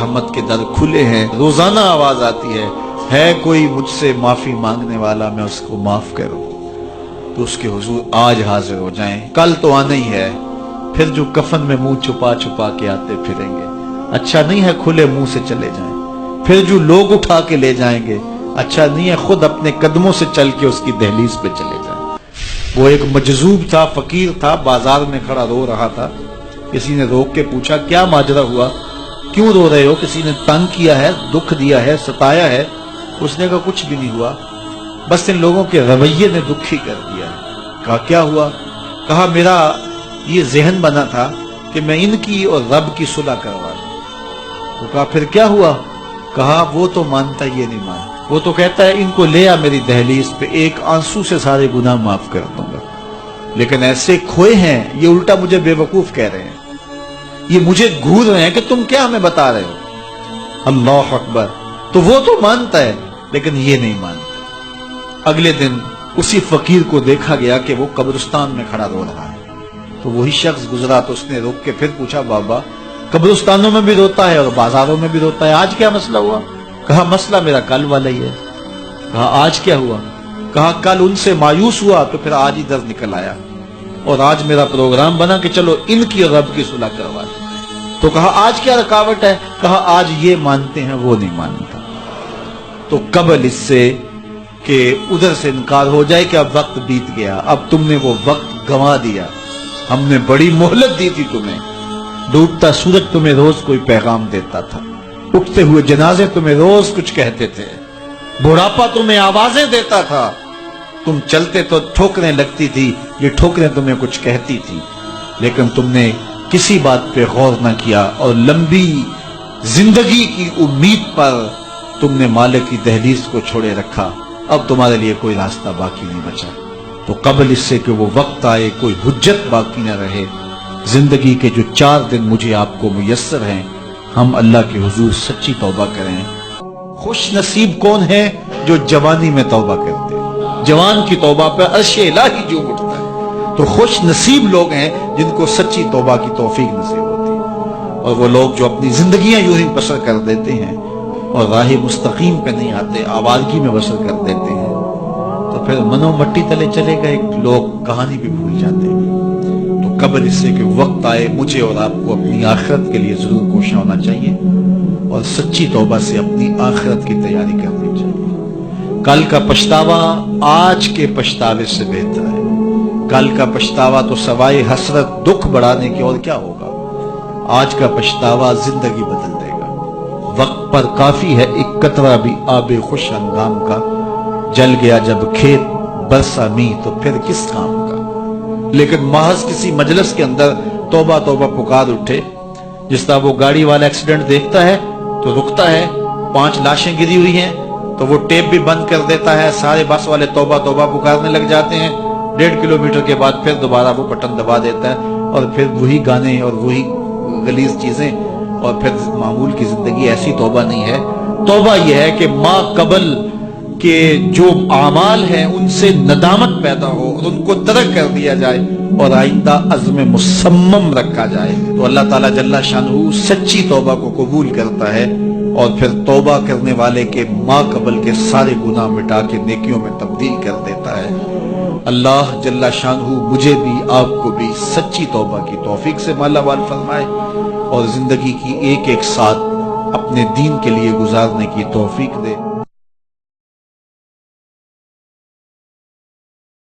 رحمت کے در کھلے ہیں، روزانہ آواز آتی ہے کوئی مجھ سے معافی مانگنے والا، میں اس کو معاف کروں تو اس کے حضور آج حاضر ہو جائیں، کل تو آنا ہی ہے، پھر جو کفن میں منہ چھپا چھپا کے آتے پھریں گے، اچھا نہیں ہے کھلے منہ سے چلے جائیں، پھر جو لوگ اٹھا کے لے جائیں گے، اچھا نہیں ہے خود اپنے قدموں سے چل کے اس کی دہلیز پہ چلے جائیں۔ وہ ایک مجذوب تھا، فقیر تھا، بازار میں کھڑا رو رہا تھا، کسی نے روک کے پوچھا کیا ماجرا ہوا، کیوں رو رہے ہو، کسی نے تنگ کیا ہے، دکھ دیا ہے، ستایا ہے؟ اس نے کہا کچھ بھی نہیں ہوا، بس ان لوگوں کے رویے نے دکھی کر دیا ہے۔ کہا کیا ہوا؟ کہا میرا یہ ذہن بنا تھا کہ میں ان کی اور رب کی صلح کروا دوں۔ تو کہا پھر کیا ہوا؟ کہا وہ تو مانتا یہ نہیں مانتا، وہ تو کہتا ہے ان کو لے آ میری دہلیز پہ، ایک آنسو سے سارے گناہ معاف کر دوں گا، لیکن ایسے کھوئے ہیں یہ الٹا مجھے بے وقوف کہہ رہے ہیں، یہ مجھے گھور رہے ہیں کہ تم کیا ہمیں بتا رہے ہو۔ اللہ اکبر! تو وہ تو مانتا ہے لیکن یہ نہیں مانتا۔ اگلے دن اسی فقیر کو دیکھا گیا کہ وہ قبرستان میں کھڑا رو رہا ہے، تو وہی شخص گزرا تو اس نے روک کے پھر پوچھا بابا قبرستانوں میں بھی روتا ہے اور بازاروں میں بھی روتا ہے، آج کیا مسئلہ ہوا؟ کہا مسئلہ میرا کل والا ہی ہے۔ کہا آج کیا ہوا؟ کہا کل ان سے مایوس ہوا تو پھر آج ہی درد نکل آیا، اور آج میرا پروگرام بنا کہ چلو ان کی رب کی صلح کروا دیں۔ تو کہا آج کیا رکاوٹ ہے؟ کہا آج یہ مانتے ہیں وہ نہیں مانتا۔ تو قبل اس سے کہ ادھر سے انکار ہو جائے کہ اب وقت بیت گیا، اب تم نے وہ وقت گنوا دیا، ہم نے بڑی مہلت دی تھی تمہیں، ڈوبتا سورج تمہیں روز کوئی پیغام دیتا تھا، اٹھتے ہوئے جنازے تمہیں روز کچھ کہتے تھے، بڑھاپا تمہیں آوازیں دیتا تھا، تم چلتے تو ٹھوکریں لگتی تھی، یہ ٹھوکریں تمہیں کچھ کہتی تھی، لیکن تم نے کسی بات پہ غور نہ کیا، اور لمبی زندگی کی امید پر تم نے مالک کی دہلیز کو چھوڑے رکھا، اب تمہارے لیے کوئی راستہ باقی نہیں بچا۔ تو قبل اس سے کہ وہ وقت آئے کوئی حجت باقی نہ رہے، زندگی کے جو 4 دن مجھے آپ کو میسر ہیں، ہم اللہ کے حضور سچی توبہ کریں۔ خوش نصیب کون ہے جو جوانی میں توبہ کرتے ہیں، جوان کی توبہ پہ عرش الہی جو اٹھتا ہے، تو خوش نصیب لوگ ہیں جن کو سچی توبہ کی توفیق نصیب ہوتی ہے، اور وہ لوگ جو اپنی زندگیاں یوں ہی بسر کر دیتے ہیں اور راہ مستقیم پہ نہیں آتے، آوارگی میں بسر کر دیتے ہیں، تو پھر منو مٹی تلے چلے گئے، لوگ کہانی بھی بھول جاتے ہیں۔ تو قبل اس سے کہ وقت آئے مجھے اور آپ کو اپنی آخرت کے لیے ضرور کوشاں ہونا چاہیے، اور سچی توبہ سے اپنی آخرت کی تیاری کرنی چاہیے۔ کل کا پچھتاوا آج کے پچھتاوے سے بہتر ہے، کل کا پچھتاوا تو سوائے حسرت دکھ بڑھانے کے اور کیا ہوگا، آج کا پچھتاوا زندگی بدل دے گا۔ وقت پر کافی ہے ایک قطرہ بھی آب خوش ہنگام کا، جل گیا جب کھیت برسا می تو پھر کس کام کا۔ لیکن محض کسی مجلس کے اندر توبہ توبہ پکار اٹھے، جس طرح وہ گاڑی والا ایکسیڈنٹ دیکھتا ہے تو رکتا ہے، 5 لاشیں گری ہوئی ہیں تو وہ ٹیپ بھی بند کر دیتا ہے، سارے بس والے توبہ توبہ پکارنے لگ جاتے ہیں، 1.5 کلومیٹر کے بعد پھر دوبارہ وہ بٹن دبا دیتا ہے، اور پھر وہی گانے اور وہی غلیظ چیزیں، اور پھر معمول کی زندگی۔ ایسی توبہ نہیں ہے۔ توبہ یہ ہے کہ ما قبل کہ جو اعمال ہیں ان سے ندامت پیدا ہو اور ان کو ترک کر دیا جائے، اور آئندہ عزم مصمم رکھا جائے، تو اللہ تعالیٰ جل شانہ سچی توبہ کو قبول کرتا ہے، اور پھر توبہ کرنے والے کے ما قبل کے سارے گناہ مٹا کے نیکیوں میں تبدیل کر دیتا ہے۔ اللہ جل شانہ مجھے بھی آپ کو بھی سچی توبہ کی توفیق سے مالا مال فرمائے، اور زندگی کی ایک ایک ساتھ اپنے دین کے لیے گزارنے کی توفیق دے۔